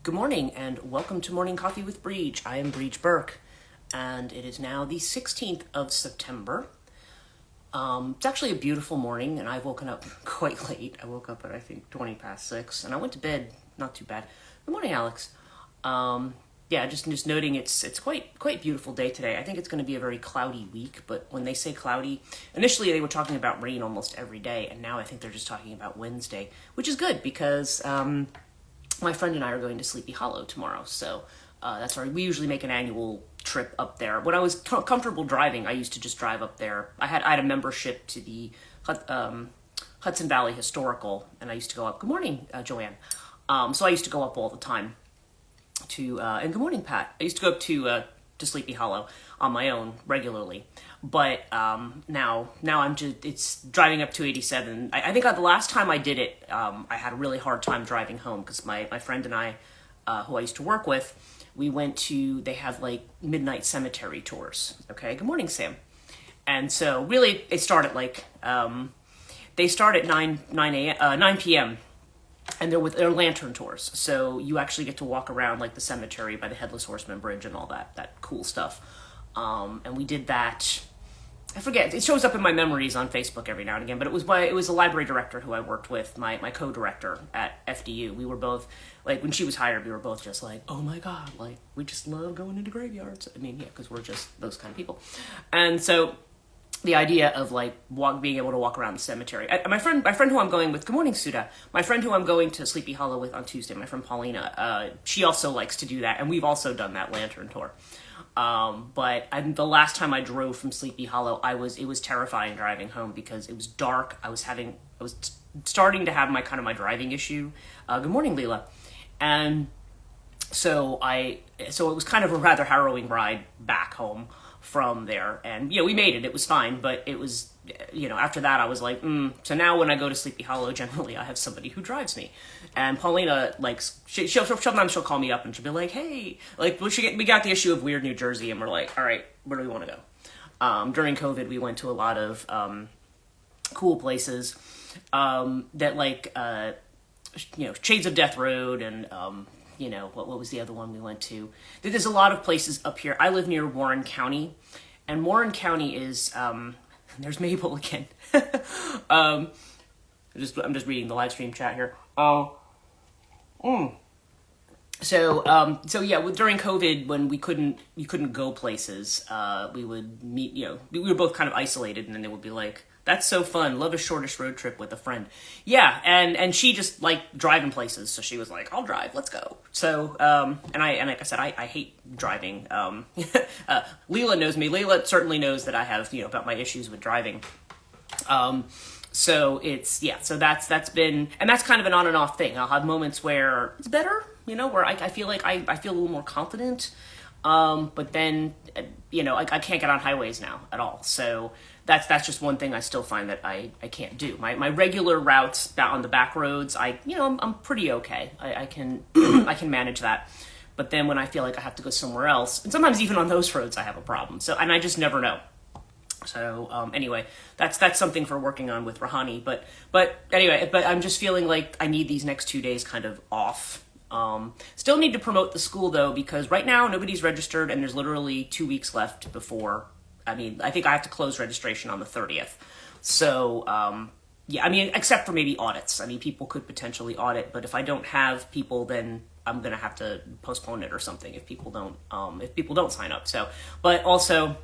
Good morning and welcome to Morning Coffee with Brigid. I am Brigid Burke and it is now the 16th of September. It's actually a beautiful morning and I've woken up quite late. I woke up at I think 20 past 6 and I went to bed not too bad. Good morning, Alex. Just noting it's quite beautiful day today. I think it's going to be a very cloudy week, but when they say cloudy, initially they were talking about rain almost every day and now I think they're just talking about Wednesday, which is good because my friend and I are going to Sleepy Hollow tomorrow, so that's right. We usually make an annual trip up there. When I was comfortable driving, I used to just drive up there. I had a membership to the Hudson Valley Historical, and I used to go up. Good morning, Joanne. So I used to go up all the time to, and good morning, Pat. I used to go up to Sleepy Hollow on my own regularly. But now I'm just, it's driving up 287. I think the last time I did it, I had a really hard time driving home because my friend and I, who I used to work with, we went to, they have like midnight cemetery tours. Okay, good morning, Sam. And so really they start at like, they start at 9 p.m. and they're lantern tours. So you actually get to walk around like the cemetery by the Headless Horseman Bridge and all that cool stuff. And we did that. I forget. It shows up in my memories on Facebook every now and again. But it was a library director who I worked with, my co-director at FDU. We were both like, when she was hired, we were both just like, oh my god, like we just love going into graveyards. I mean, yeah, because we're just those kind of people. And so the idea of like being able to walk around the cemetery. My friend who I'm going with. Good morning, Suda. My friend who I'm going to Sleepy Hollow with on Tuesday. My friend Paulina. She also likes to do that, and we've also done that lantern tour. But the last time I drove from Sleepy Hollow, it was terrifying driving home because it was dark. I was starting to have my driving issue. Good morning, Leela. And so it was kind of a rather harrowing ride back home from there. And, we made it. It was fine, but it was, after that I was like, So now when I go to Sleepy Hollow, generally I have somebody who drives me. And Paulina, like, sometimes she'll call me up and she'll be like, hey, like, we got the issue of Weird New Jersey, and we're like, all right, where do we want to go? During COVID, we went to a lot of cool places that, like, Shades of Death Road and, what was the other one we went to? There's a lot of places up here. I live near Warren County, and Warren County is, there's Mabel again. I'm just reading the live stream chat here. So during COVID, when we couldn't go places, we would meet, we were both kind of isolated, and then they would be like, that's so fun. Love a shortest road trip with a friend. Yeah. And she just liked driving places. So she was like, I'll drive, let's go. So, and like I said, I hate driving. Leela knows me. Leela certainly knows that I have, about my issues with driving. So so that's been, and that's kind of an on and off thing. I'll have moments where it's better, where I feel like I feel a little more confident. But then, I can't get on highways now at all. So that's just one thing I still find that I can't do. My regular routes on the back roads, I'm pretty okay. I can, I can manage that. But then when I feel like I have to go somewhere else, and sometimes even on those roads, I have a problem. So, and I just never know. So, anyway, that's something for working on with Rahani. But I'm just feeling like I need these next 2 days kind of off. Still need to promote the school though, because right now nobody's registered and there's literally 2 weeks left before, I think I have to close registration on the 30th. So, except for maybe audits. People could potentially audit, but if I don't have people, then I'm going to have to postpone it or something if people don't sign up. So, but also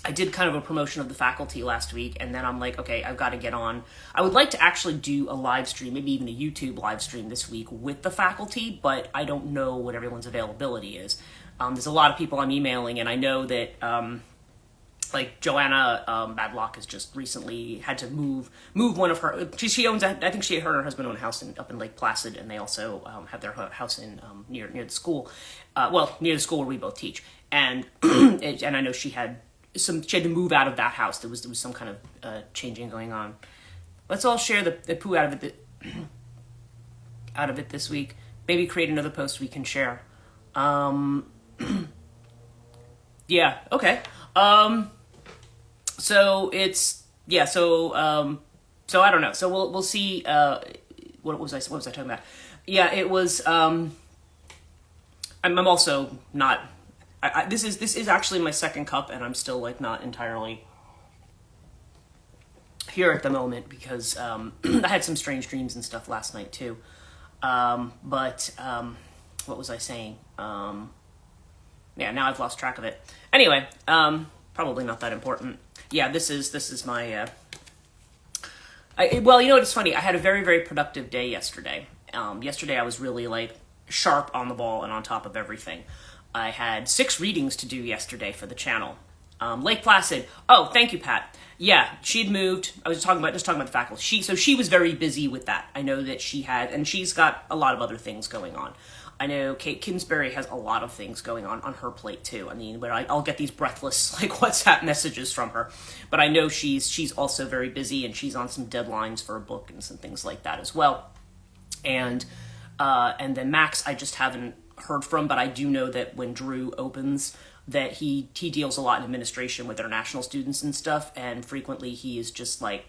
I did kind of a promotion of the faculty last week, and then I'm like, okay, I've got to get on. I would like to actually do a live stream, maybe even a YouTube live stream this week with the faculty, but I don't know what everyone's availability is. There's a lot of people I'm emailing, and I know that, like Joanna Badlock has just recently had to move one of her. She owns, I think her and her husband own a house up in Lake Placid, and they also have their house in near the school, near the school where we both teach. And and I know she had to move out of that house. There was some kind of changing going on. Let's all share the poo out of it this week. Maybe create another post we can share. Yeah. Okay. So it's So I don't know. So we'll see. What was I talking about? Yeah, it was. I'm also not, this is actually my second cup, and I'm still like not entirely here at the moment because I had some strange dreams and stuff last night too. But what was I saying? Yeah, now I've lost track of it. Anyway, probably not that important. Yeah, this is my. Well, you know what? It's funny. I had a very, very productive day yesterday. Yesterday I was really like sharp on the ball and on top of everything. I had 6 readings to do yesterday for the channel. Lake Placid. Oh, thank you, Pat. Yeah, she'd moved. I was just talking about the faculty. So she was very busy with that. I know that she had, and she's got a lot of other things going on. I know Kate Kinsbury has a lot of things going on her plate too. I mean, where I'll get these breathless like WhatsApp messages from her, but I know she's also very busy, and she's on some deadlines for a book and some things like that as well. And then Max, I just haven't heard from, but I do know that when Drew opens, that he deals a lot in administration with international students and stuff, and frequently he is just like,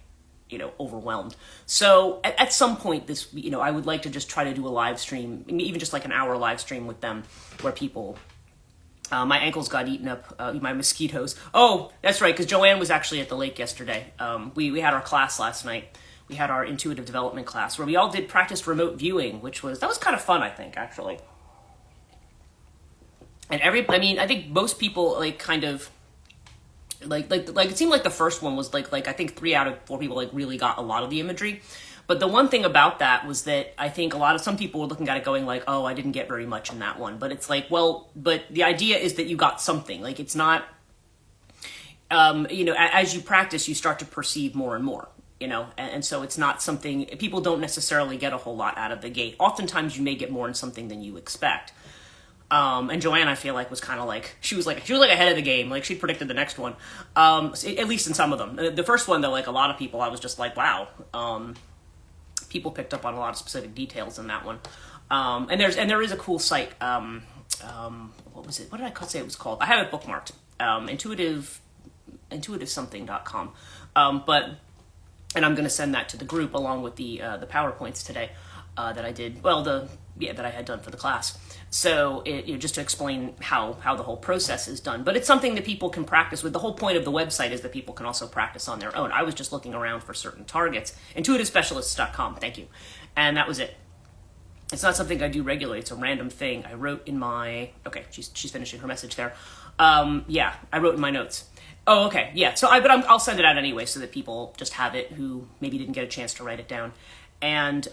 overwhelmed. So at some point this, I would like to just try to do a live stream, even just like an hour live stream with them where people, my ankles got eaten up, my mosquitoes. Oh, that's right. Cause Joanne was actually at the lake yesterday. We had our class last night. We had our intuitive development class where we all practiced remote viewing, that was kind of fun, I think, actually. And I think most people like kind of, like it seemed like the first one was like I think 3 out of 4 people like really got a lot of the imagery. But the one thing about that was that I think some people were looking at it going like, oh, I didn't get very much in that one. But it's like, well, but the idea is that you got something. Like it's not, as you practice, you start to perceive more and more, and so it's not something, people don't necessarily get a whole lot out of the gate. Oftentimes you may get more in something than you expect. And Joanne, I feel like, was kind of like, she was like ahead of the game. Like she predicted the next one. At least in some of them. The first one, though, like a lot of people, I was just like, wow. People picked up on a lot of specific details in that one. And there is a cool site. What was it? What did I say it was called? I have it bookmarked. Intuitivesomething.com. And I'm going to send that to the group along with the PowerPoints today, that I did. Well, that I had done for the class. So just to explain how the whole process is done. But it's something that people can practice with. The whole point of the website is that people can also practice on their own. I was just looking around for certain targets. Intuitivespecialists.com, thank you. And that was it. It's not something I do regularly. It's a random thing. I wrote in my... Okay, she's finishing her message there. Yeah, I wrote in my notes. Oh, okay, yeah. So I'll send it out anyway so that people just have it who maybe didn't get a chance to write it down. And...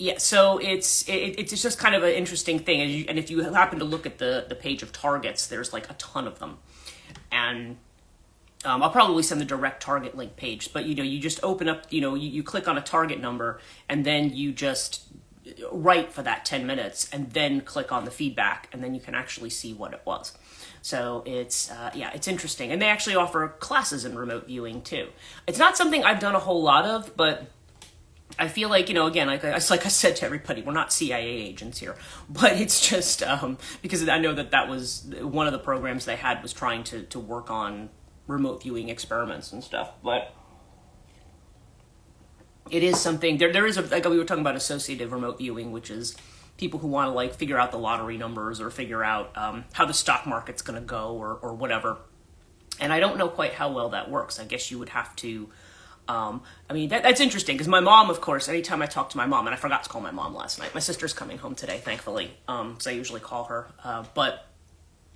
yeah, so it's just kind of an interesting thing, and if you happen to look at the page of targets, there's like a ton of them, and I'll probably send the direct target link page. But you just open up, you click on a target number, and then you just write for that 10 minutes, and then click on the feedback, and then you can actually see what it was. So it's interesting, and they actually offer classes in remote viewing too. It's not something I've done a whole lot of, but I feel like, again, like I said to everybody, we're not CIA agents here, but it's just because I know that was one of the programs they had was trying to work on remote viewing experiments and stuff. But it is something, there is, like we were talking about associative remote viewing, which is people who want to like figure out the lottery numbers or figure out how the stock market's going to go or whatever. And I don't know quite how well that works. I guess you would have to... that's interesting because my mom, of course, anytime I talk to my mom, and I forgot to call my mom last night. My sister's coming home today, thankfully, because I usually call her. But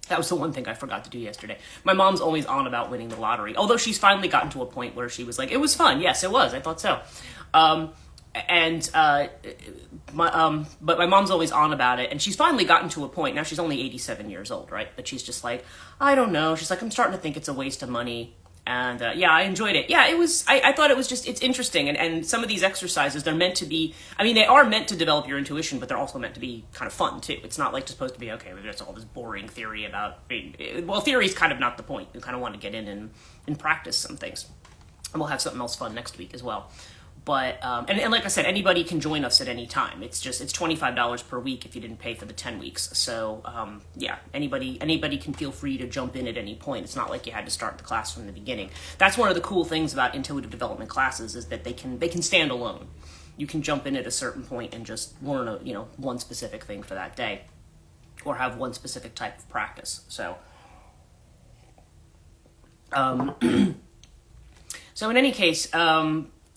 that was the one thing I forgot to do yesterday. My mom's always on about winning the lottery, although she's finally gotten to a point where she was like, it was fun. Yes, it was. I thought so. But my mom's always on about it, and she's finally gotten to a point, now she's only 87 years old, right? But she's just like, I don't know. She's like, I'm starting to think it's a waste of money. And yeah, I enjoyed it. Yeah, it was, I thought it was just, it's interesting. And some of these exercises, they're meant to be, they are meant to develop your intuition, but they're also meant to be kind of fun too. It's not like supposed to be, okay, there's all this boring theory about, well, theory is kind of not the point. You kind of want to get in and practice some things. And we'll have something else fun next week as well. But, and like I said, anybody can join us at any time. It's $25 per week if you didn't pay for the 10 weeks. So, yeah, anybody can feel free to jump in at any point. It's not like you had to start the class from the beginning. That's one of the cool things about intuitive development classes is that they can stand alone. You can jump in at a certain point and just learn one specific thing for that day. or have one specific type of practice. So, so in any case,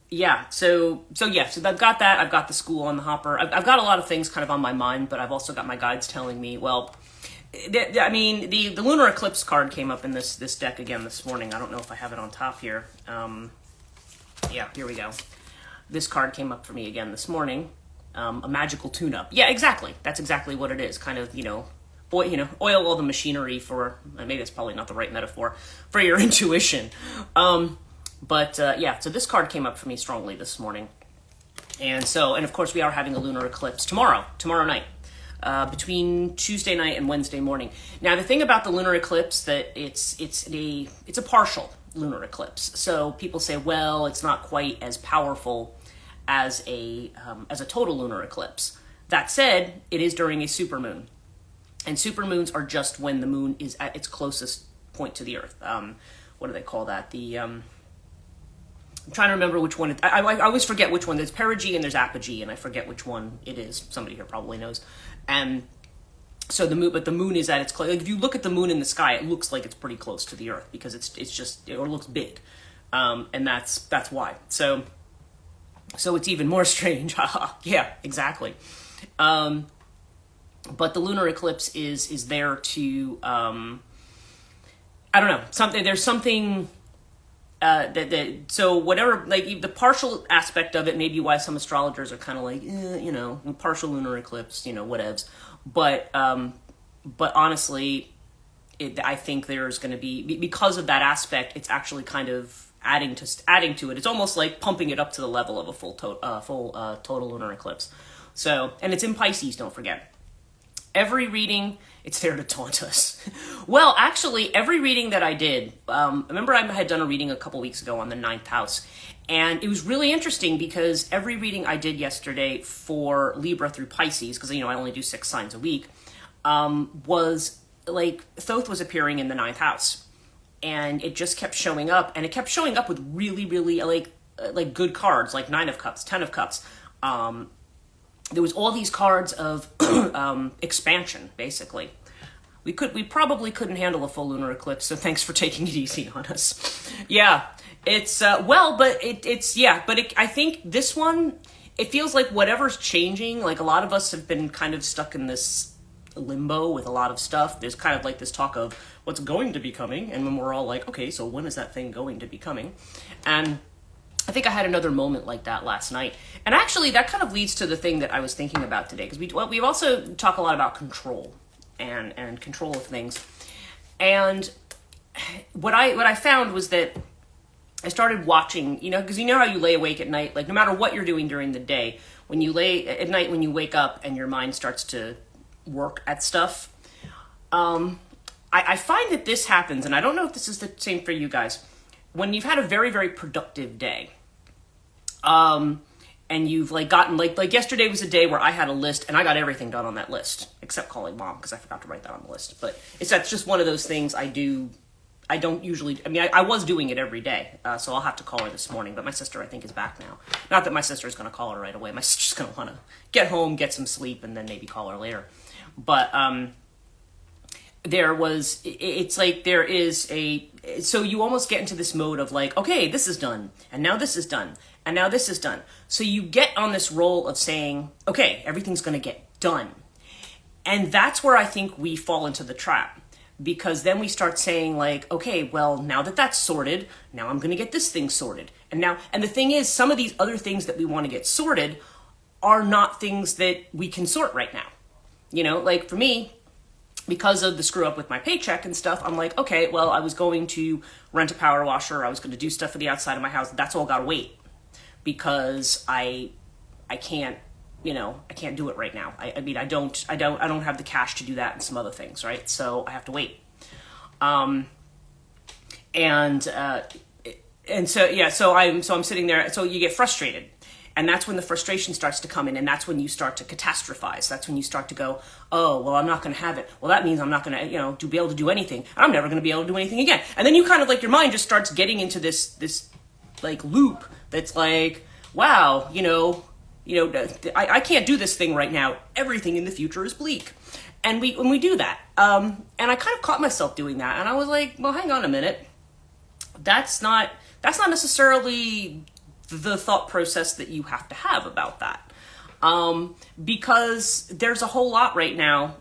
yeah, so I've got that. I've got the school on the hopper. I've got a lot of things kind of on my mind, but I've also got my guides telling me, well, I mean, the lunar eclipse card came up in this deck again this morning. I don't know if I have it on top here. Yeah, here we go. This card came up for me again this morning. A magical tune-up. Yeah, exactly. That's exactly what it is. Kind of, oil all the machinery for, maybe that's probably not the right metaphor, for your intuition. But yeah, so this card came up for me strongly this morning. And of course we are having a lunar eclipse tomorrow night, between Tuesday night and Wednesday morning. Now the thing about the lunar eclipse that it's a partial lunar eclipse. So people say, well, it's not quite as powerful as a total lunar eclipse. That said, it is during a supermoon. And supermoons are just when the moon is at its closest point to the earth. What do they call that? I'm trying to remember which one. I always forget which one. There's perigee and there's apogee, and I forget which one it is. Somebody here probably knows. And so the moon is at its close. Like if you look at the moon in the sky, it looks like it's pretty close to the earth because it looks big, and that's why. So it's even more strange. Yeah, exactly. But the lunar eclipse is there to I don't know, there's something so whatever, like the partial aspect of it may be why some astrologers are kind of like, partial lunar eclipse, whatevs. But honestly, I think there's going to be, because of that aspect, it's actually kind of adding to it. It's almost like pumping it up to the level of a full total lunar eclipse. So, and it's in Pisces, don't forget. Every reading, it's there to taunt us. Well, actually, every reading that I did, remember I had done a reading a couple weeks ago on the 9th house, and it was really interesting because every reading I did yesterday for Libra through Pisces, because, I only do 6 signs a week, was like Thoth was appearing in the 9th house, and it just kept showing up, and it kept showing up with really, really like good cards, like 9 of Cups, 10 of Cups. There was all these cards of expansion, basically. We probably couldn't handle a full lunar eclipse, so thanks for taking it easy on us. Yeah, it's, I think this one, it feels like whatever's changing, like a lot of us have been kind of stuck in this limbo with a lot of stuff. There's kind of like this talk of what's going to be coming, and when we're all like, okay, so when is that thing going to be coming? And I think I had another moment like that last night. And actually, that kind of leads to the thing that I was thinking about today, because we also talk a lot about control and control of things. And what I found was that I started watching, because how you lay awake at night, like no matter what you're doing during the day, when you lay at night, when you wake up and your mind starts to work at stuff, I find that this happens, and I don't know if this is the same for you guys, when you've had a very, very productive day, and you've gotten like yesterday was a day where I had a list and I got everything done on that list except calling mom because I forgot to write that on the list. But that's just one of those things I do. I don't usually. I was doing it every day, so I'll have to call her this morning. But my sister, I think, is back now. Not that my sister is going to call her right away. My sister's going to want to get home, get some sleep, and then maybe call her later. But so you almost get into this mode of like, okay, this is done, and now this is done, and now this is done. So you get on this roll of saying, okay, everything's going to get done. And that's where I think we fall into the trap, because then we start saying like, okay, well, now that that's sorted, now I'm going to get this thing sorted. And the thing is, some of these other things that we want to get sorted are not things that we can sort right now. Like for me, because of the screw up with my paycheck and stuff, I'm like, okay, well, I was going to rent a power washer. I was going to do stuff for the outside of my house. That's all got to wait because I can't, I can't do it right now. I don't have the cash to do that and some other things, right? So I have to wait. So I'm sitting there. So you get frustrated. And that's when the frustration starts to come in, and that's when you start to catastrophize. That's when you start to go, oh, well, I'm not going to have it. Well, that means I'm not going to, be able to do anything. I'm never going to be able to do anything again. And then you kind of your mind just starts getting into this loop that's like, wow, I can't do this thing right now. Everything in the future is bleak. And when we do that, and I kind of caught myself doing that, and I was like, well, hang on a minute. That's not necessarily the thought process that you have to have about that. Because there's a whole lot right now.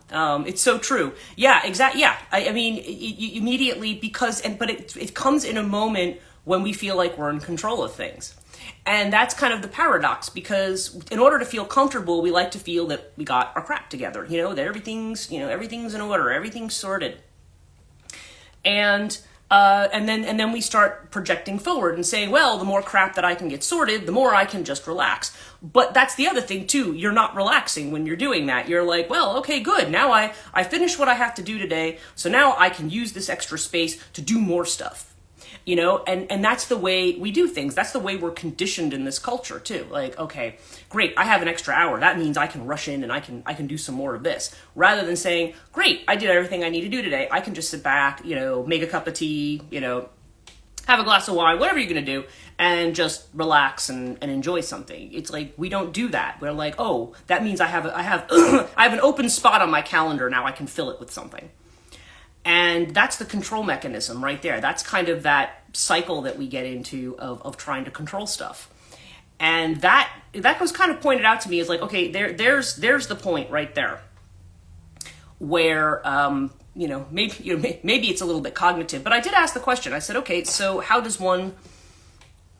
It's so true. Yeah, exactly. Yeah. I mean, immediately but it comes in a moment when we feel like we're in control of things. And that's kind of the paradox, because in order to feel comfortable, we like to feel that we got our crap together, that everything's in order, everything's sorted. And then we start projecting forward and saying, well, the more crap that I can get sorted, the more I can just relax. But that's the other thing too. You're not relaxing when you're doing that. You're like, well, okay, good. Now I finished what I have to do today. So now I can use this extra space to do more stuff. And that's the way we do things. That's the way we're conditioned in this culture too. Like, okay, great, I have an extra hour. That means I can rush in and I can do some more of this. Rather than saying, great, I did everything I need to do today. I can just sit back, make a cup of tea, have a glass of wine, whatever you're going to do, and just relax and enjoy something. It's like, we don't do that. We're like, oh, that means I have I have an open spot on my calendar. Now I can fill it with something. And that's the control mechanism right there. That's kind of that cycle that we get into of trying to control stuff. And that was kind of pointed out to me as like, okay, there's the point right there where, maybe it's a little bit cognitive, but I did ask the question. I said, okay, so how does one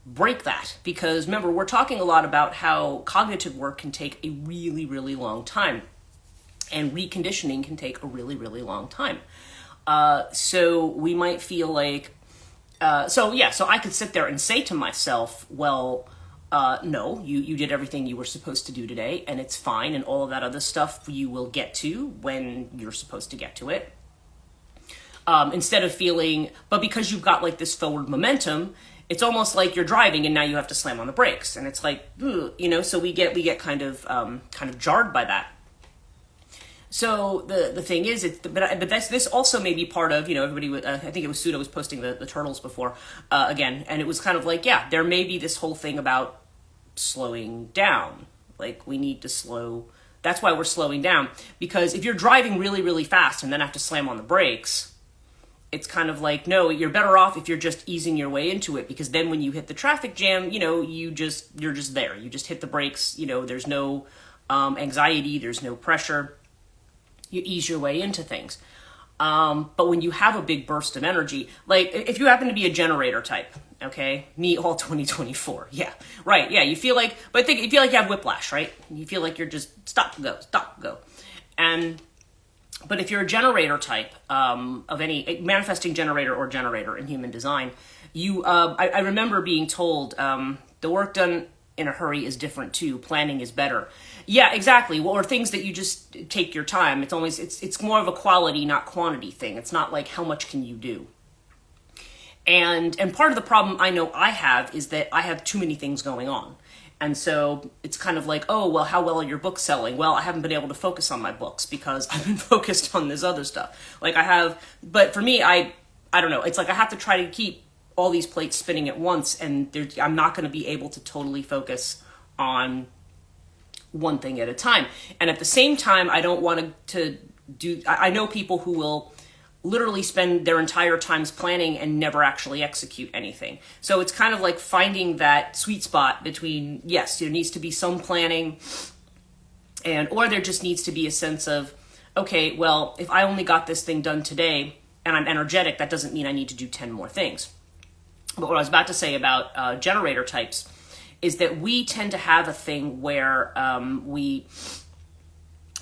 break that? Because remember, we're talking a lot about how cognitive work can take a really, really long time, and reconditioning can take a really, really long time. So we might feel like, so I could sit there and say to myself, well, no, you did everything you were supposed to do today, and it's fine, and all of that other stuff you will get to when you're supposed to get to it. Instead of feeling, but because you've got like this forward momentum, it's almost like you're driving and now you have to slam on the brakes, and it's like, so we get kind of jarred by that. So the thing is, but this also may be part of, everybody, I think it was Suda was posting the turtles before, again, and it was kind of like, yeah, there may be this whole thing about slowing down. Like, we need to slow, that's why we're slowing down, because if you're driving really, really fast and then have to slam on the brakes, it's kind of like, no, you're better off if you're just easing your way into it, because then when you hit the traffic jam, you're just there. You just hit the brakes, there's no anxiety, there's no pressure. You ease your way into things. But when you have a big burst of energy, like if you happen to be a generator type, okay, me all 2024, yeah, right, yeah, you feel like you have whiplash, right? You feel like you're just stop, go. But if you're a generator type, of any manifesting generator or generator in human design, I remember being told, the work done in a hurry is different too. Planning is better. Yeah, exactly. Or things that you just take your time. It's more of a quality, not quantity thing. It's not like how much can you do. And part of the problem I know I have is that I have too many things going on. And so it's kind of like, oh, well, how well are your books selling? Well, I haven't been able to focus on my books because I've been focused on this other stuff. But for me, I don't know. It's like I have to try to keep all these plates spinning at once, and I'm not going to be able to totally focus on one thing at a time. And at the same time, I don't want to do, I know people who will literally spend their entire times planning and never actually execute anything. So it's kind of like finding that sweet spot between, yes, there needs to be some planning, or there just needs to be a sense of, okay, well, if I only got this thing done today and I'm energetic, that doesn't mean I need to do 10 more things. But what I was about to say about generator types is that we tend to have a thing where we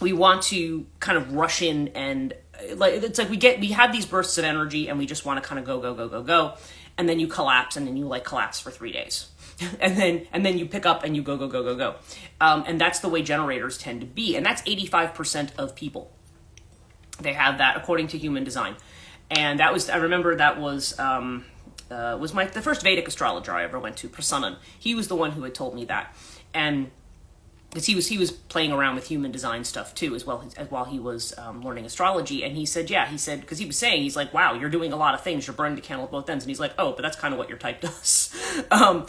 want to kind of rush in, and it's like we have these bursts of energy and we just want to kind of go, and then you collapse, and then you collapse for 3 days, and then you pick up and you go, and that's the way generators tend to be, and that's 85% of people. They have that according to human design, and I remember that was the first Vedic astrologer I ever went to, Prasannan. He was the one who had told me that, and because he was playing around with human design stuff too, as well as while he was learning astrology. And he said, because he was saying, he's like, wow, you're doing a lot of things, you're burning the candle at both ends. And he's like, oh, but that's kind of what your type does.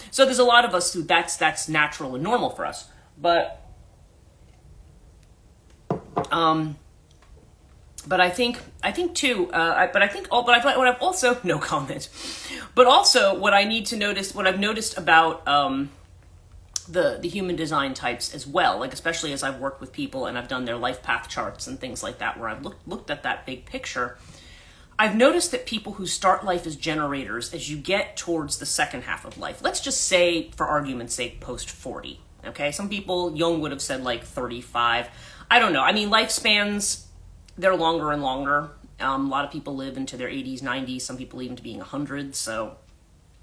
So there's a lot of us who that's natural and normal for us. But I think too. But what I've also no comment. But also, what I've noticed about the human design types as well, like especially as I've worked with people and I've done their life path charts and things like that, where I've looked at that big picture. I've noticed that people who start life as generators, as you get towards the second half of life, let's just say, for argument's sake, post 40. Okay, some people, Jung would have said like 35. I don't know. I mean, lifespans, they're longer and longer. A lot of people live into their 80s, 90s. Some people even to being 100. So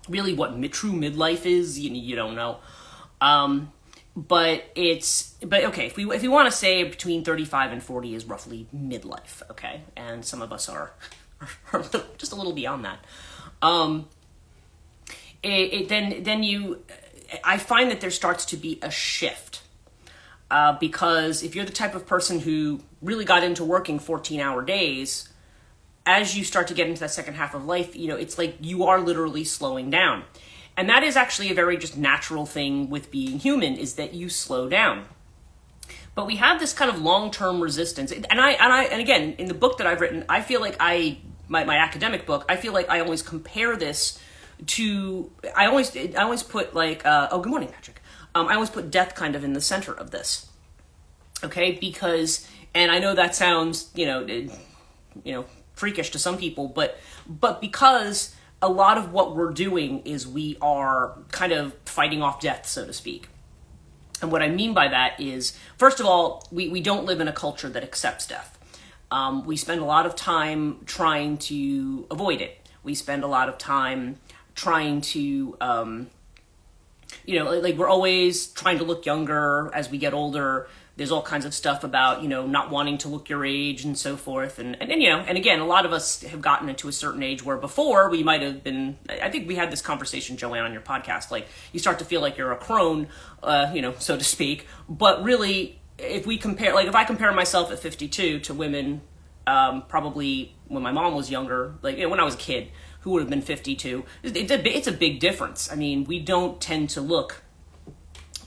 really what true midlife is, you don't know. But okay, if we want to say between 35 and 40 is roughly midlife, okay? And some of us are just a little beyond that. I find that there starts to be a shift. Because if you're the type of person who really got into working 14-hour days, as you start to get into that second half of life, it's like you are literally slowing down. And that is actually a very just natural thing with being human, is that you slow down. But we have this kind of long-term resistance. And again, in the book that I've written, I feel like my academic book, I feel like I always compare this to, I always put like, good morning, Patrick. I always put death kind of in the center of this. Okay? Because, and I know that sounds, freakish to some people, but because a lot of what we're doing is we are kind of fighting off death, so to speak. And what I mean by that is, first of all, we don't live in a culture that accepts death. We spend a lot of time trying to avoid it. We spend a lot of time trying to, like we're always trying to look younger as we get older. There's all kinds of stuff about, not wanting to look your age and so forth. And again, a lot of us have gotten into a certain age where before we might have been, I think we had this conversation, Joanne, on your podcast, like you start to feel like you're a crone, so to speak. But really, if I compare myself at 52 to women, probably when my mom was younger, like when I was a kid, who would have been 52, it's a big difference. I mean, we don't tend to look,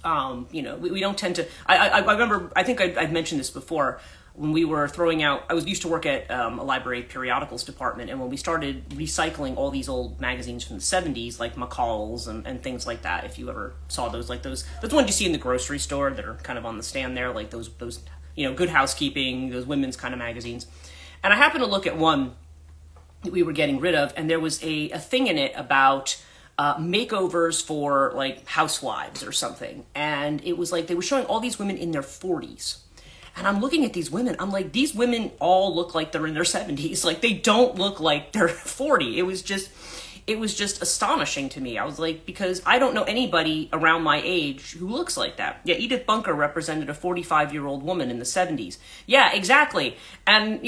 we don't tend to, I remember, I think I've mentioned this before, when we were throwing out, I used to work at a library periodicals department, and when we started recycling all these old magazines from the 70s, like McCall's and things like that, if you ever saw those ones you see in the grocery store that are kind of on the stand there, like those Good Housekeeping, those women's kind of magazines. And I happened to look at one that we were getting rid of, and there was a thing in it about makeovers for like housewives or something. And it was like they were showing all these women in their 40s. And I'm looking at these women, I'm like, these women all look like they're in their 70s. Like they don't look like they're 40. It was just astonishing to me. I was like, because I don't know anybody around my age who looks like that. Yeah, Edith Bunker represented a 45-year-old woman in the 70s. Yeah, exactly. And,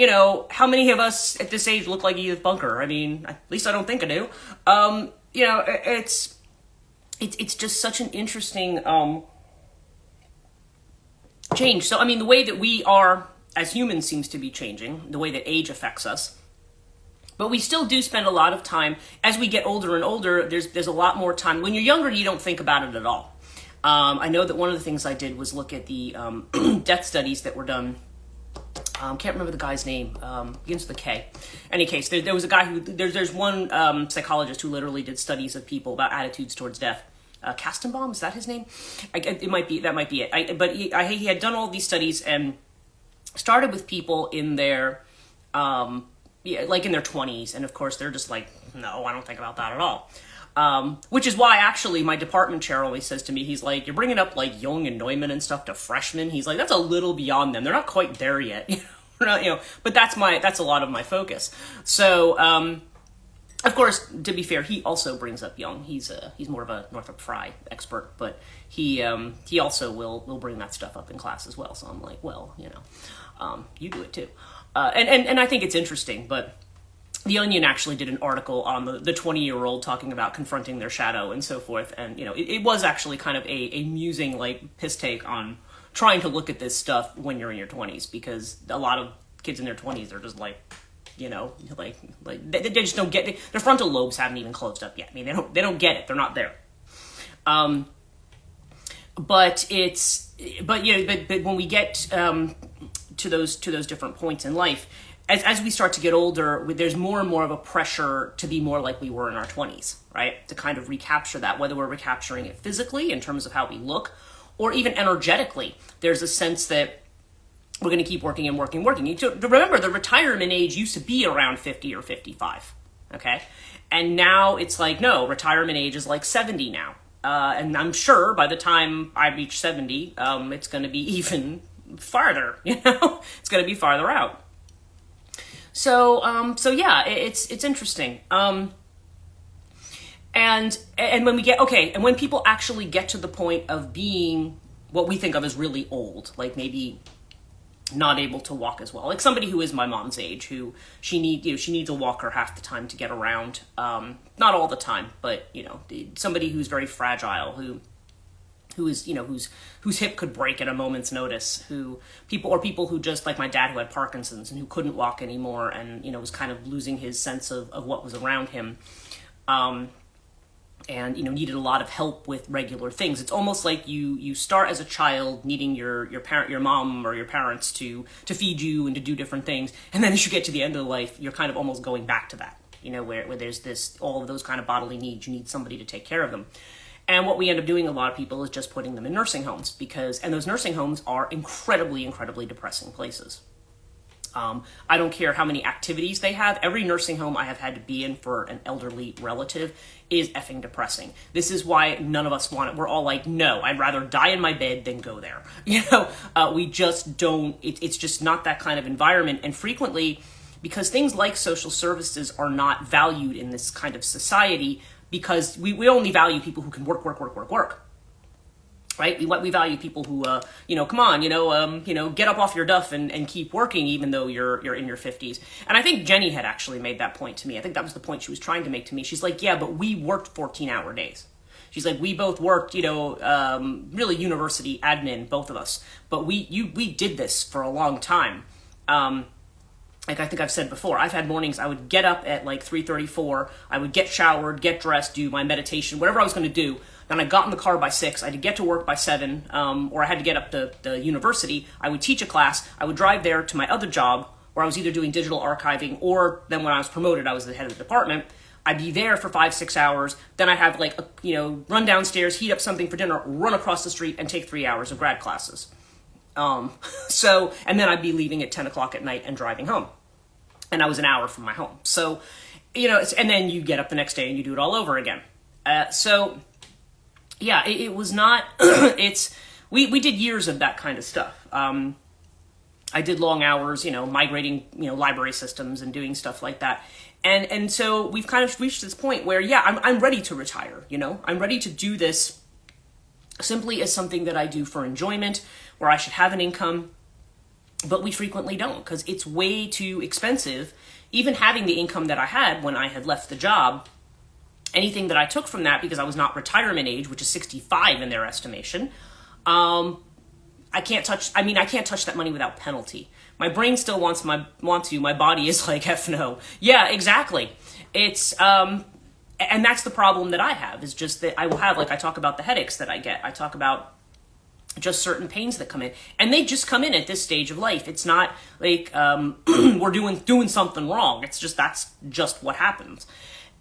how many of us at this age look like Edith Bunker? I mean, at least I don't think I do. It's just such an interesting change. So, I mean, the way that we are as humans seems to be changing, the way that age affects us. But we still do spend a lot of time, as we get older and older, there's a lot more time. When you're younger, you don't think about it at all. I know that one of the things I did was look at the death studies that were done. Can't remember the guy's name. Begins with a K. Any case, there was a guy who, there's one psychologist who literally did studies of people about attitudes towards death. Kastenbaum, is that his name? That might be it. But he had done all these studies and started with people in their, like in their 20s. And of course, they're just like, no, I don't think about that at all. Which is why actually my department chair always says to me, he's like, you're bringing up like Jung and Neumann and stuff to freshmen. He's like, that's a little beyond them. They're not quite there yet. But that's a lot of my focus. So, of course, to be fair, he also brings up Jung. He's more of a Northrop Frye expert, but he also will bring that stuff up in class as well. So I'm like, well, you do it too. And I think it's interesting, but The Onion actually did an article on the 20-year-old talking about confronting their shadow and so forth. And, it was actually kind of a musing, like, piss take on trying to look at this stuff when you're in your 20s, because a lot of kids in their 20s are just like, they just don't get it. Their frontal lobes haven't even closed up yet. I mean, they don't get it. They're not there. but when we get to those different points in life, as we start to get older, there's more and more of a pressure to be more like we were in our 20s, right? To kind of recapture that, whether we're recapturing it physically in terms of how we look, or even energetically. There's a sense that we're going to keep working and working. Remember, the retirement age used to be around 50 or 55, okay? And now it's like, no, retirement age is like 70 now. And I'm sure by the time I reach 70, it's going to be even farther, It's going to be farther out. So yeah, it's interesting. And when we get, and when people actually get to the point of being what we think of as really old, like maybe not able to walk as well, like somebody who is my mom's age, who she needs a walker half the time to get around, not all the time, but somebody who's very fragile, who is whose hip could break at a moment's notice, people who just like my dad, who had Parkinson's and who couldn't walk anymore, and was kind of losing his sense of what was around him, and needed a lot of help with regular things. It's almost like you start as a child needing your mom or your parents to feed you and to do different things, and then as you get to the end of life, you're kind of almost going back to that, where there's all of those kind of bodily needs. You need somebody to take care of them. And what we end up doing, a lot of people, is just putting them in nursing homes, and those nursing homes are incredibly, incredibly depressing places. I don't care how many activities they have. Every nursing home I have had to be in for an elderly relative is effing depressing. This is why none of us want it. We're all like, no, I'd rather die in my bed than go there. We just don't, it's just not that kind of environment. And frequently, because things like social services are not valued in this kind of society, because we only value people who can work, right? We value people who, come on, get up off your duff and keep working, even though you're in your 50s. And I think Jenny had actually made that point to me. I think that was the point she was trying to make to me. She's like, yeah, but we worked 14-hour days. She's like, we both worked, really university admin, both of us. But we did this for a long time. Like I think I've said before, I've had mornings I would get up at like 3:34, I would get showered, get dressed, do my meditation, whatever I was going to do. Then I got in the car by 6, I had to get to work by 7, or I had to get up to the university. I would teach a class, I would drive there to my other job, where I was either doing digital archiving, or then when I was promoted, I was the head of the department. I'd be there for 5-6 hours, then I'd have run downstairs, heat up something for dinner, run across the street, and take 3 hours of grad classes. And then I'd be leaving at 10 o'clock at night and driving home. And I was an hour from my home. So, and then you get up the next day and you do it all over again. Yeah, it was not, we did years of that kind of stuff. I did long hours, migrating, library systems and doing stuff like that. And so we've kind of reached this point where, yeah, I'm ready to retire, I'm ready to do this simply as something that I do for enjoyment, where I should have an income. But we frequently don't, because it's way too expensive. Even having the income that I had when I had left the job, anything that I took from that, because I was not retirement age, which is 65 in their estimation, I can't touch that money without penalty. My brain still wants to, my body is like, F no. Yeah, exactly. It's, and that's the problem that I have, is just that I will have, I talk about the headaches that I get. I talk about just certain pains that come in, and they just come in at this stage of life. It's not like we're doing something wrong. It's just, that's just what happens.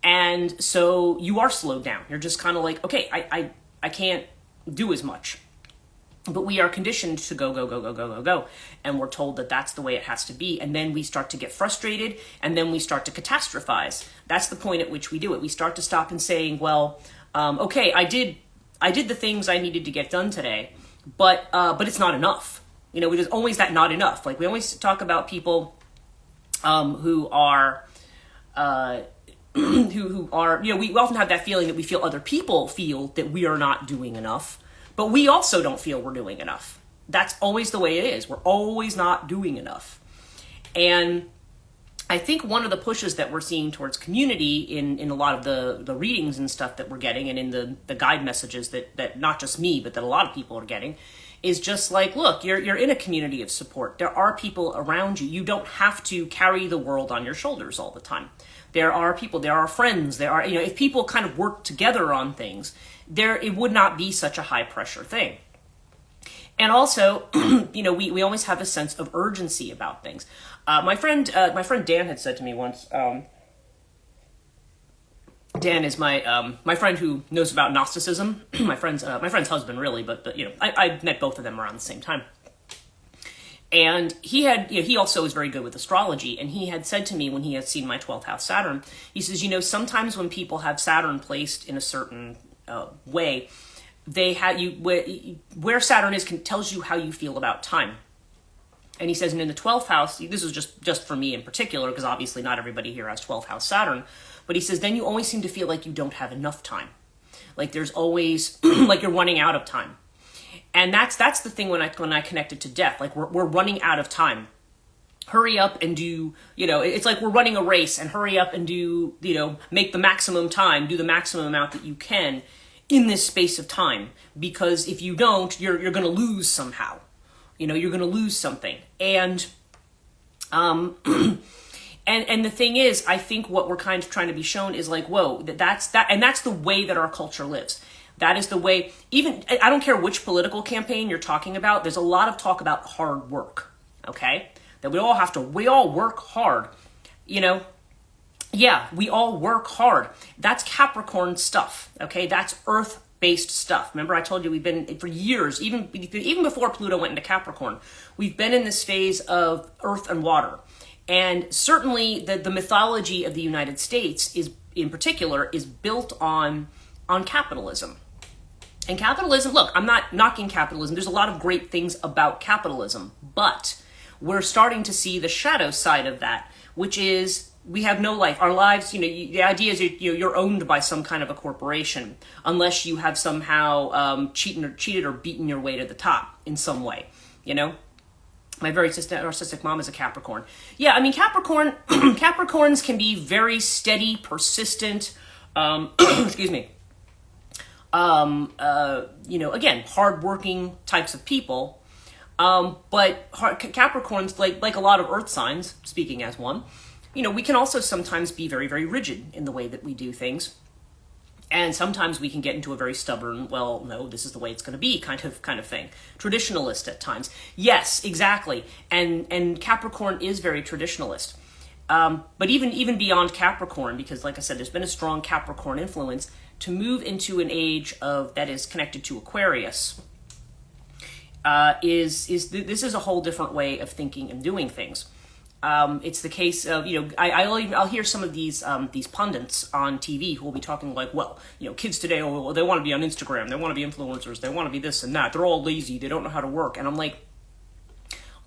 And so you are slowed down. You're just kind of like, okay, I can't do as much. But we are conditioned to go. And we're told that that's the way it has to be. And then we start to get frustrated, and then we start to catastrophize. That's the point at which we do it. We start to stop and saying, well, okay, I did the things I needed to get done today, but it's not enough. There's always that not enough. Like, we always talk about people who are we often have that feeling that we feel other people feel that we are not doing enough, but we also don't feel we're doing enough. That's always the way it is. We're always not doing enough. And I think one of the pushes that we're seeing towards community in a lot of the readings and stuff that we're getting, and in the guide messages that not just me, but that a lot of people are getting, is just like, look, you're in a community of support. There are people around you. You don't have to carry the world on your shoulders all the time. There are people, there are friends, if people kind of work together on things, it would not be such a high pressure thing. And also, we always have a sense of urgency about things. My friend Dan had said to me once, Dan is my friend who knows about Gnosticism. my friend's husband, really, but I met both of them around the same time. And he also is very good with astrology, and he had said to me when he had seen my 12th house Saturn, he says, sometimes when people have Saturn placed in a certain way, they have where Saturn is tells you how you feel about time. And he says, and in the 12th house, this is just for me in particular, because obviously not everybody here has 12th house Saturn, but he says, then you always seem to feel like you don't have enough time. Like there's always, like you're running out of time. And that's the thing when I connect it to death, like we're running out of time. Hurry up and do, it's like we're running a race, and hurry up and do, make the maximum time, do the maximum amount that you can in this space of time. Because if you don't, you're going to lose somehow. You're going to lose something. And, and the thing is, I think what we're kind of trying to be shown is like, whoa, that's the way that our culture lives. That is the way, even, I don't care which political campaign you're talking about, there's a lot of talk about hard work, okay? That we all work hard, Yeah, we all work hard. That's Capricorn stuff, okay? That's Earth-based stuff. Remember I told you we've been, for years, even before Pluto went into Capricorn, we've been in this phase of earth and water. And certainly the mythology of the United States in particular is built on capitalism. And capitalism, look, I'm not knocking capitalism. There's a lot of great things about capitalism, but we're starting to see the shadow side of that, which is we have no life. Our lives, the idea is you're owned by some kind of a corporation unless you have somehow cheated or beaten your way to the top in some way, My very narcissistic mom is a Capricorn. Yeah, I mean, Capricorns can be very steady, persistent, excuse me, again, hardworking types of people. But Capricorns, like a lot of earth signs, speaking as one, we can also sometimes be very, very rigid in the way that we do things. And sometimes we can get into a very stubborn, well, no, this is the way it's going to be kind of thing. Traditionalist at times. Yes, exactly. And Capricorn is very traditionalist. But even beyond Capricorn, because like I said, there's been a strong Capricorn influence, to move into an age that is connected to Aquarius, this is a whole different way of thinking and doing things. It's the case of, I'll hear some of these pundits on TV who will be talking like, well, kids today, they want to be on Instagram, they want to be influencers, they want to be this and that, they're all lazy, they don't know how to work. And I'm like,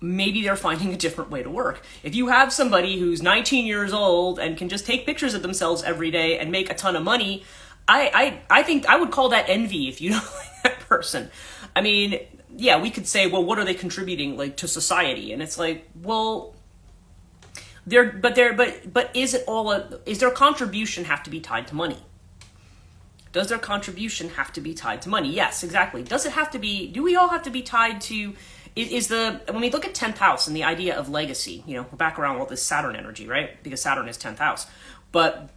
maybe they're finding a different way to work. If you have somebody who's 19 years old and can just take pictures of themselves every day and make a ton of money, I think I would call that envy if you don't like that person. I mean, yeah, we could say, well, what are they contributing to society? And it's like, well, but is their contribution have to be tied to money? Does their contribution have to be tied to money? Yes, exactly. Does it have to be, do we all have to be tied to, when we look at 10th house and the idea of legacy, we're back around all this Saturn energy, right? Because Saturn is 10th house. But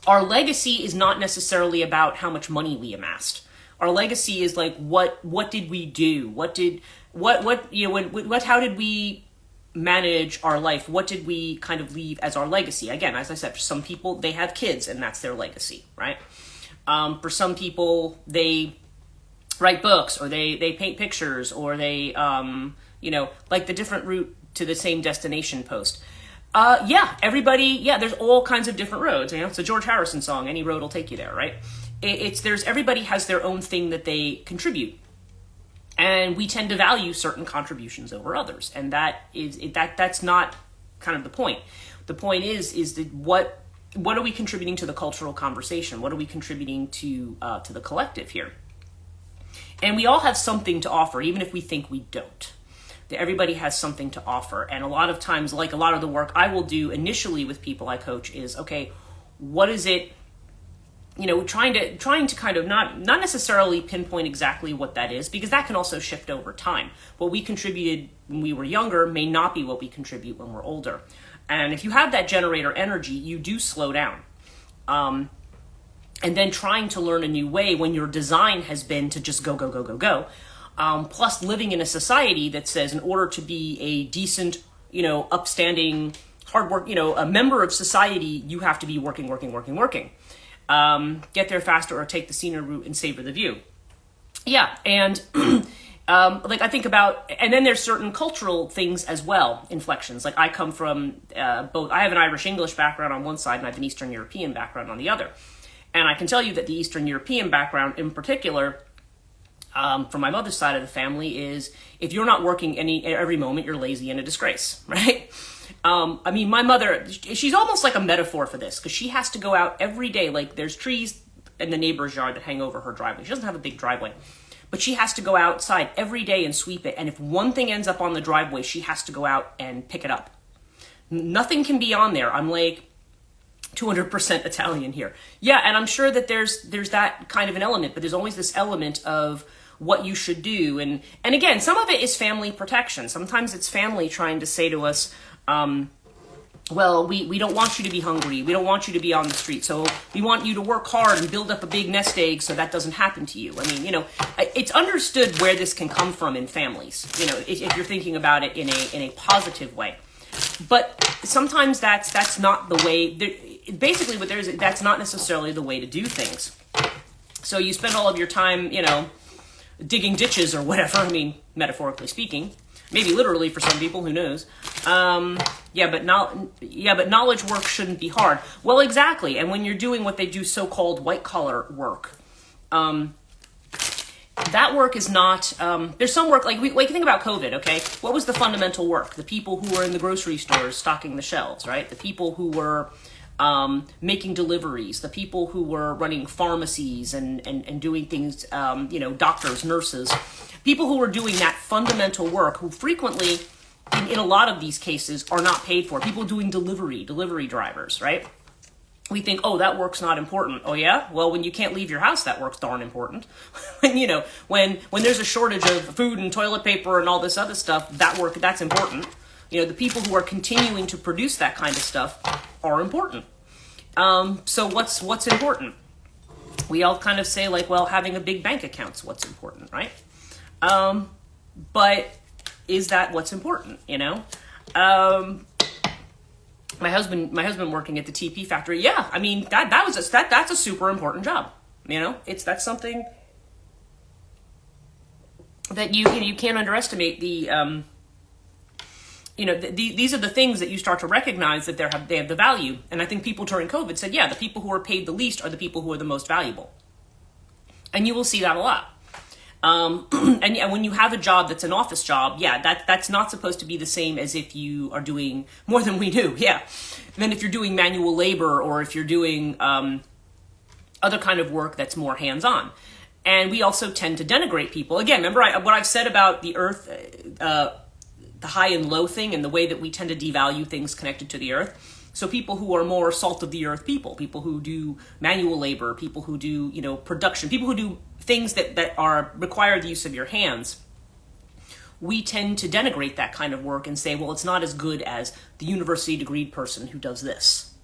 our legacy is not necessarily about how much money we amassed. Our legacy is like, what did we do? How did we manage our life? What did we kind of leave as our legacy? Again, as I said, for some people, they have kids and that's their legacy, right? For some people, they write books or they paint pictures or they, like the different route to the same destination post. There's all kinds of different roads. It's a George Harrison song, any road will take you there, right? Everybody has their own thing that they contribute. And we tend to value certain contributions over others. And that's not kind of the point. The point is that what are we contributing to the cultural conversation? What are we contributing to the collective here? And we all have something to offer, even if we think we don't. Everybody has something to offer. And a lot of times, like a lot of the work I will do initially with people I coach is, okay, what is it, trying to kind of not necessarily pinpoint exactly what that is, because that can also shift over time. What we contributed when we were younger may not be what we contribute when we're older. And if you have that generator energy, you do slow down. And then trying to learn a new way when your design has been to just go, plus living in a society that says in order to be a decent, upstanding, hard work, a member of society, you have to be working. Get there faster or take the scenic route and savor the view. Yeah, and I think about, and then there's certain cultural things as well, inflections. Like I come from both, I have an Irish-English background on one side and I have an Eastern European background on the other. And I can tell you that the Eastern European background in particular, from my mother's side of the family, is if you're not working every moment, you're lazy and a disgrace, right? My mother, she's almost like a metaphor for this, because she has to go out every day. Like there's trees in the neighbor's yard that hang over her driveway. She doesn't have a big driveway, but she has to go outside every day and sweep it. And if one thing ends up on the driveway, she has to go out and pick it up. Nothing can be on there. I'm like 200% Italian here. Yeah, and I'm sure that there's that kind of an element, but there's always this element of what you should do. And again, some of it is family protection. Sometimes it's family trying to say to us, well, we don't want you to be hungry. We don't want you to be on the street. So we want you to work hard and build up a big nest egg so that doesn't happen to you. I mean, it's understood where this can come from in families, if you're thinking about it in a positive way. But sometimes that's not the way, basically what there is, that's not necessarily the way to do things. So you spend all of your time, digging ditches or whatever, metaphorically speaking. Maybe literally for some people, who knows? But knowledge work shouldn't be hard. Well, exactly. And when you're doing what they do so-called white-collar work, that work is not, there's some work, like think about COVID, okay? What was the fundamental work? The people who were in the grocery stores stocking the shelves, right? The people who were making deliveries, the people who were running pharmacies and doing things, doctors, nurses, people who were doing that fundamental work, who frequently, in a lot of these cases, are not paid for. People doing delivery drivers, right? We think, oh, that work's not important. Oh yeah? Well, when you can't leave your house, that work's darn important. when there's a shortage of food and toilet paper and all this other stuff, that's important. The people who are continuing to produce that kind of stuff are important. So what's important? We all kind of say having a big bank account's what's important, right? But is that what's important? My husband working at the TP factory. Yeah, that's a super important job. That's something that you can't underestimate. These are the things that you start to recognize that they have the value. And I think people during COVID said, yeah, the people who are paid the least are the people who are the most valuable. And you will see that a lot. And yeah, when you have a job that's an office job, yeah, that's not supposed to be the same as if you are doing more than we do. Yeah. And then if you're doing manual labor, or if you're doing other kind of work that's more hands-on. And we also tend to denigrate people. Again, remember what I've said about the earth, the high and low thing, and the way that we tend to devalue things connected to the earth. So people who are more salt of the earth people who do manual labor, people who do, production, people who do things that require the use of your hands, we tend to denigrate that kind of work and say, well, it's not as good as the university degreed person who does this,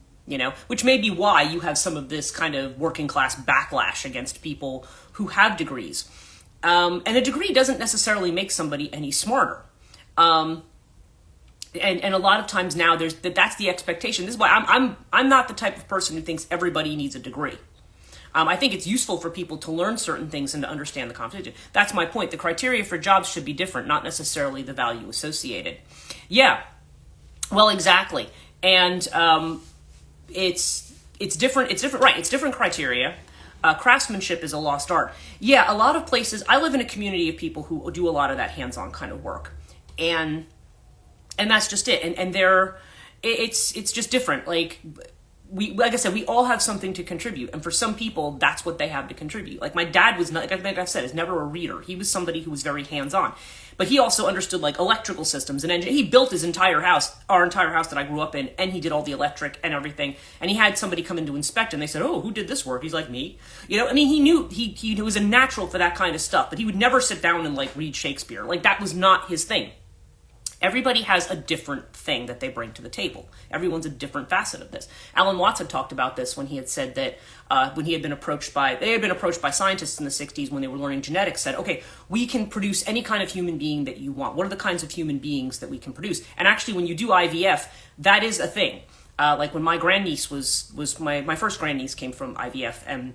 which may be why you have some of this kind of working class backlash against people who have degrees. And a degree doesn't necessarily make somebody any smarter. And a lot of times now that's the expectation. This is why I'm not the type of person who thinks everybody needs a degree. I think it's useful for people to learn certain things and to understand the competition. That's my point. The criteria for jobs should be different, not necessarily the value associated. Yeah, well, exactly. And it's different. It's different, right? It's different criteria. Craftsmanship is a lost art. Yeah, a lot of places. I live in a community of people who do a lot of that hands-on kind of work, and that's just it. And it's just different. Like I said, we all have something to contribute, and for some people, that's what they have to contribute. Like my dad was not, like I've said, is never a reader. He was somebody who was very hands-on, but he also understood electrical systems and engine. He built his entire house, our entire house that I grew up in, and he did all the electric and everything. And he had somebody come in to inspect, and they said, "Oh, who did this work?" He's like, "Me." He knew he was a natural for that kind of stuff, but he would never sit down and read Shakespeare. That was not his thing. Everybody has a different thing that they bring to the table. Everyone's a different facet of this. Alan Watts had talked about this when he had said that when they had been approached by scientists in the 60s when they were learning genetics, said, okay, we can produce any kind of human being that you want. What are the kinds of human beings that we can produce? And actually, when you do IVF, that is a thing. Like when my grandniece was my first grandniece came from IVF, and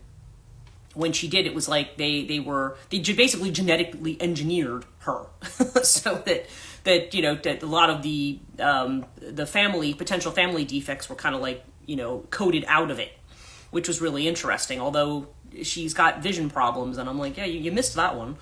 when she did, it was like they basically genetically engineered her so that a lot of the potential family defects were kind of like, coded out of it, which was really interesting. Although she's got vision problems, and I'm like, yeah, you missed that one.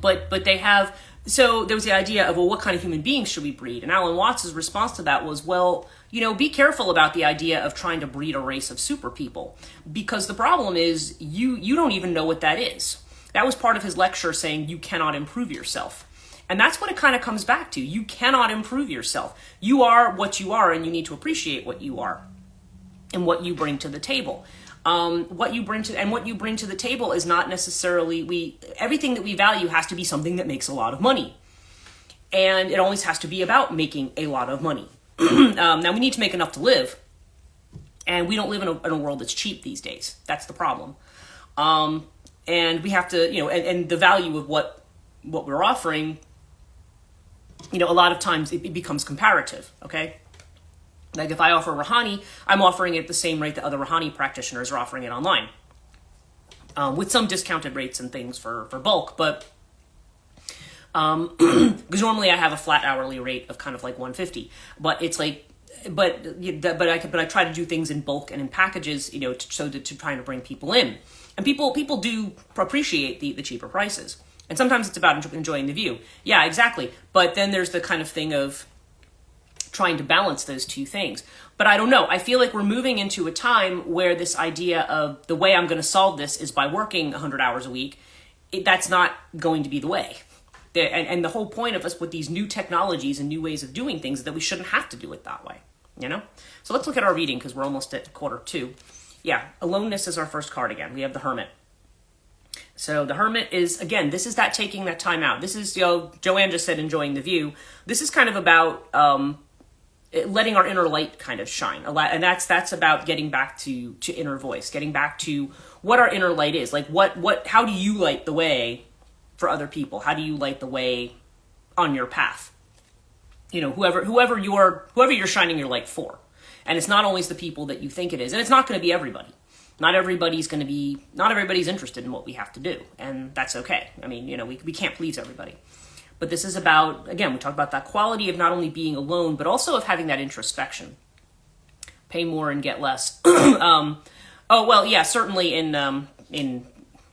But they have, so there was the idea of, well, what kind of human beings should we breed? And Alan Watts' response to that was, well, be careful about the idea of trying to breed a race of super people, because the problem is you don't even know what that is. That was part of his lecture, saying you cannot improve yourself. And that's what it kind of comes back to. You cannot improve yourself. You are what you are, and you need to appreciate what you are and what you bring to the table. What you bring to the table is not necessarily, everything that we value has to be something that makes a lot of money. And it always has to be about making a lot of money. Now, we need to make enough to live, and we don't live in a world that's cheap these days. That's the problem. And we have to, and the value of what we're offering, a lot of times it becomes comparative, okay? Like if I offer Rouhani, I'm offering it at the same rate that other Rouhani practitioners are offering it online, with some discounted rates and things for bulk, but because normally I have a flat hourly rate of kind of like $150, but it's like, but I try to do things in bulk and in packages, to try to bring people in, and people do appreciate the cheaper prices, and sometimes it's about enjoying the view. Yeah, exactly. But then there's the kind of thing of trying to balance those two things. But I don't know. I feel like we're moving into a time where this idea of the way I'm going to solve this is by working 100 hours a week. That's not going to be the way. And the whole point of us with these new technologies and new ways of doing things is that we shouldn't have to do it that way, So let's look at our reading, because we're almost at 1:45. Yeah, aloneness is our first card again. We have the Hermit. So the Hermit is, again, this is that taking that time out. This is, Joanne just said enjoying the view. This is kind of about letting our inner light kind of shine. And that's about getting back to inner voice, getting back to what our inner light is. Like how do you light the way for other people? How do you light the way on your path? Whoever you're shining your light for. And it's not always the people that you think it is. And it's not going to be everybody. Not everybody's interested in what we have to do. And that's okay. I mean, we can't please everybody. But this is about, again, we talk about that quality of not only being alone, but also of having that introspection. Pay more and get less. Certainly in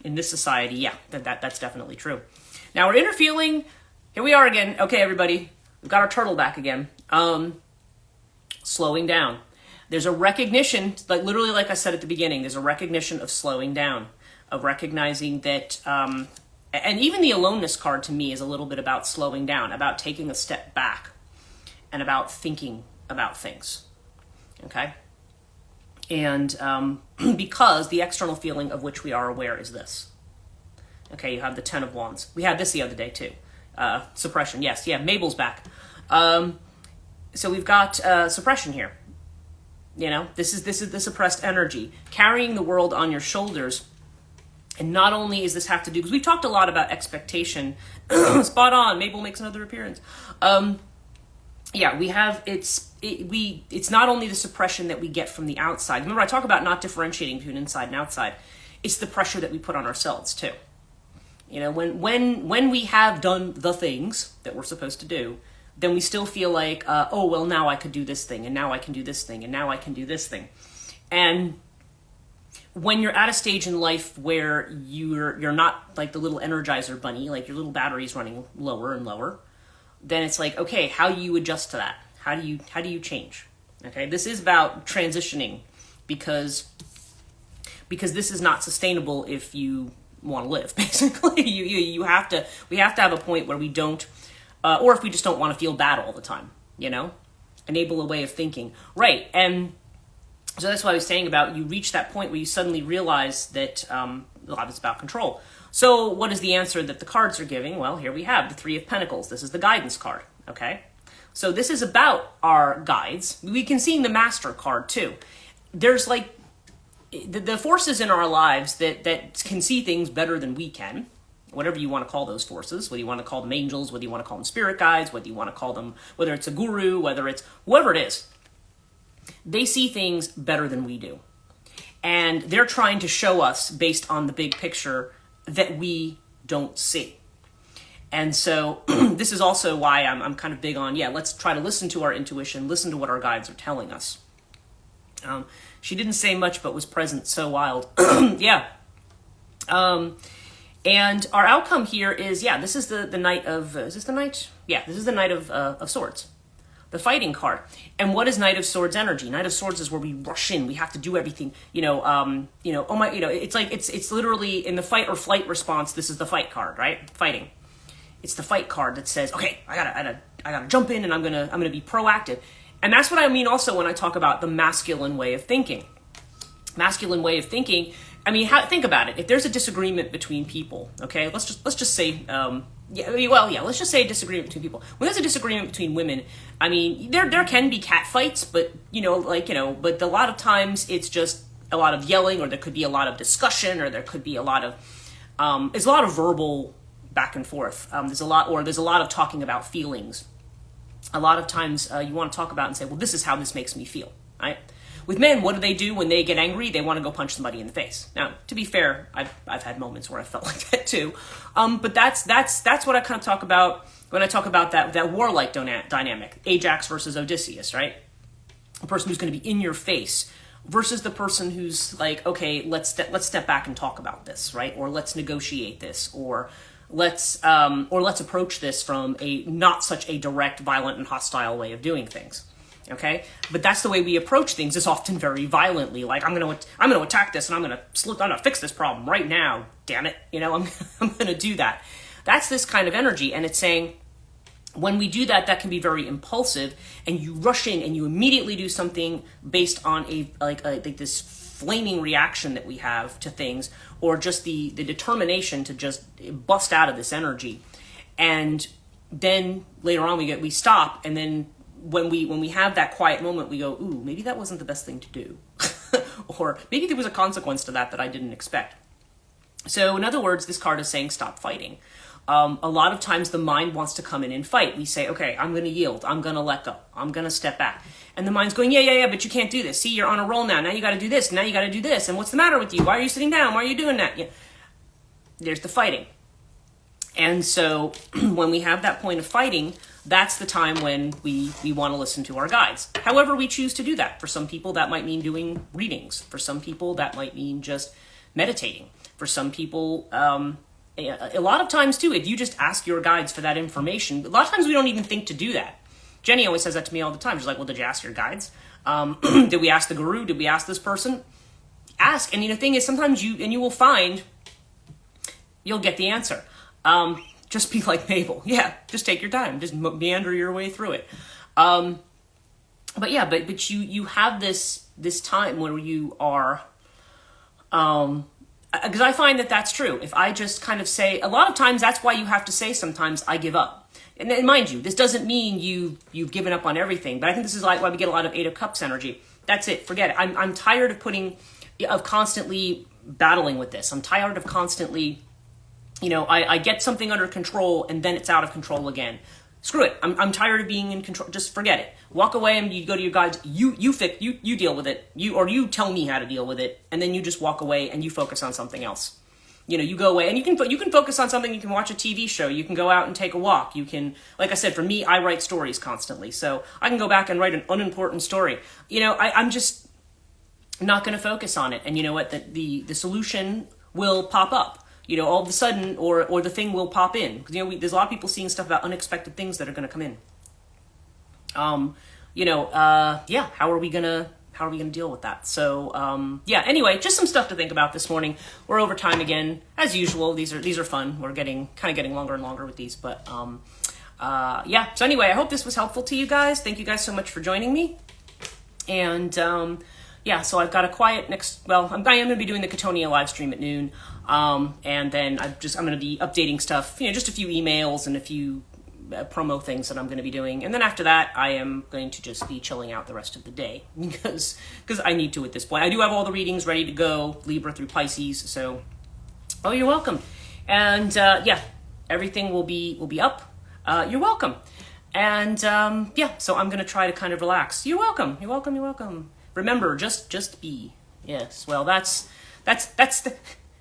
this society, yeah, that's definitely true. Now, our inner feeling, here we are again. Okay, everybody, we've got our turtle back again. Slowing down. There's a recognition, literally like I said at the beginning, there's a recognition of slowing down, of recognizing that, and even the aloneness card to me is a little bit about slowing down, about taking a step back, and about thinking about things, okay? And because the external feeling of which we are aware is this. Okay, you have the 10 of Wands. We had this the other day too. Suppression, yes, yeah, Mabel's back. So we've got suppression here. This is the suppressed energy, carrying the world on your shoulders. And not only is this have to do, because we've talked a lot about expectation. Spot on, Mabel makes another appearance. We have, it's not only the suppression that we get from the outside. Remember, I talk about not differentiating between inside and outside. It's the pressure that we put on ourselves too. When we have done the things that we're supposed to do, then we still feel like, now I could do this thing, and now I can do this thing, and now I can do this thing. And when you're at a stage in life where you're not like the little Energizer bunny, like your little battery's running lower and lower, then it's like, okay, how do you adjust to that? How do you change? Okay, this is about transitioning, because this is not sustainable if you want to live. Basically, we have to have a point where we don't. Or if we just don't want to feel bad all the time, enable a way of thinking. Right. And so that's what I was saying about you reach that point where you suddenly realize that a lot of it's about control. So what is the answer that the cards are giving? Well, here we have the Three of Pentacles. This is the guidance card, okay? So this is about our guides. We can see the Master card too. There's like the forces in our lives that can see things better than we can, whatever you want to call those forces, whether you want to call them angels, whether you want to call them spirit guides, whether you want to call them, whether it's a guru, whether it's whoever it is, they see things better than we do. And they're trying to show us based on the big picture that we don't see. And so this is also why I'm kind of big on, let's try to listen to our intuition, listen to what our guides are telling us. She didn't say much, but was present. So wild. Yeah. And our outcome here is, this is the Knight of, is this the Knight? Yeah, this is the Knight of Swords. The fighting card. And what is Knight of Swords energy? Knight of Swords is where we rush in. We have to do everything. It's like, it's literally in the fight or flight response. This is the fight card, right? Fighting. It's the fight card that says, okay, I gotta jump in and I'm gonna be proactive. And that's what I mean also when I talk about the masculine way of thinking. Masculine way of thinking. I mean, think about it. If there's a disagreement between people, okay, let's just say, let's just say a disagreement between people. When there's a disagreement between women, I mean, there can be cat fights, but but a lot of times it's just a lot of yelling, or there could be a lot of discussion, or there could be a lot of there's a lot of verbal back and forth. There's a lot of talking about feelings. A lot of times you want to talk about and say, well, this is how this makes me feel, right? With men, what do when they get angry? They want to go punch somebody in the face. Now, to be fair, I've had moments where I felt like that too. But that's what I kind of talk about when I talk about that warlike dynamic, Ajax versus Odysseus, right? A person who's going to be in your face versus the person who's like, okay, let's step back and talk about this, right? Or let's negotiate this, or let's approach this from a not such a direct, violent, and hostile way of doing things. Okay, but that's the way we approach things, is often very violently. Like, I'm gonna attack this, and I'm gonna fix this problem right now. Damn it, I'm gonna do that. That's this kind of energy, and it's saying when we do that, that can be very impulsive, and you rush in and you immediately do something based on like this flaming reaction that we have to things, or just the determination to just bust out of this energy, and then later on we stop, and then when we have that quiet moment, we go, ooh, maybe that wasn't the best thing to do. Or maybe there was a consequence to that I didn't expect. So in other words, this card is saying stop fighting. A lot of times the mind wants to come in and fight. We say, okay, I'm going to yield. I'm going to let go. I'm going to step back. And the mind's going, yeah, but you can't do this. See, you're on a roll now. Now you got to do this. Now you got to do this. And what's the matter with you? Why are you sitting down? Why are you doing that? Yeah. There's the fighting. And so when we have that point of fighting, that's the time when we want to listen to our guides. However we choose to do that. For some people, that might mean doing readings. For some people, that might mean just meditating. For some people, a lot of times too, if you just ask your guides for that information, a lot of times we don't even think to do that. Jenny always says that to me all the time. She's like, well, did you ask your guides? Did we ask the guru? Did we ask this person? Ask. And the thing is, sometimes you will find you'll get the answer. Just be like Mabel. Yeah, just take your time. Just meander your way through it. But you have this time where you are, because I find that that's true. If I just kind of say, a lot of times that's why you have to say sometimes I give up. And mind you, this doesn't mean you've given up on everything, but I think this is like why we get a lot of Eight of Cups energy. That's it. Forget it. I'm tired of constantly battling with this. I'm tired of constantly, I get something under control and then it's out of control again. Screw it. I'm tired of being in control. Just forget it. Walk away and you go to your guides. You deal with it. You tell me how to deal with it, and then you just walk away and you focus on something else. You go away and you can focus on something. You can watch a TV show. You can go out and take a walk. You can, like I said, for me, I write stories constantly, so I can go back and write an unimportant story. I'm just not going to focus on it, and you know what? The solution will pop up. All of a sudden, or the thing will pop in. Because, there's a lot of people seeing stuff about unexpected things that are going to come in. How are we gonna deal with that? So, anyway, just some stuff to think about this morning. We're over time again, as usual. These are fun. We're getting longer and longer with these, but, So anyway, I hope this was helpful to you guys. Thank you guys so much for joining me. And, yeah, so I've got a quiet I am going to be doing the Cattonia live stream at noon. And then I'm going to be updating stuff, just a few emails and a few promo things that I'm going to be doing. And then after that, I am going to just be chilling out the rest of the day because I need to at this point. I do have all the readings ready to go, Libra through Pisces. So, oh, you're welcome. And yeah, everything will be up. You're welcome. And yeah, so I'm going to try to kind of relax. You're welcome. You're welcome. You're welcome. Remember, just be. Yes. Well, that's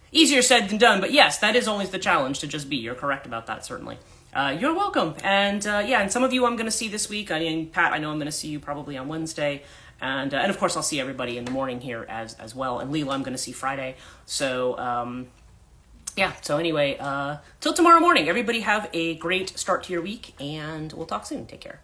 easier said than done, but yes, that is always the challenge, to just be. You're correct about that, certainly. You're welcome. And yeah, and some of you I'm going to see this week. I mean, Pat, I know I'm going to see you probably on Wednesday. And of course, I'll see everybody in the morning here as well. And Leela, I'm going to see Friday. So, yeah, so anyway, till tomorrow morning, everybody have a great start to your week, and we'll talk soon. Take care.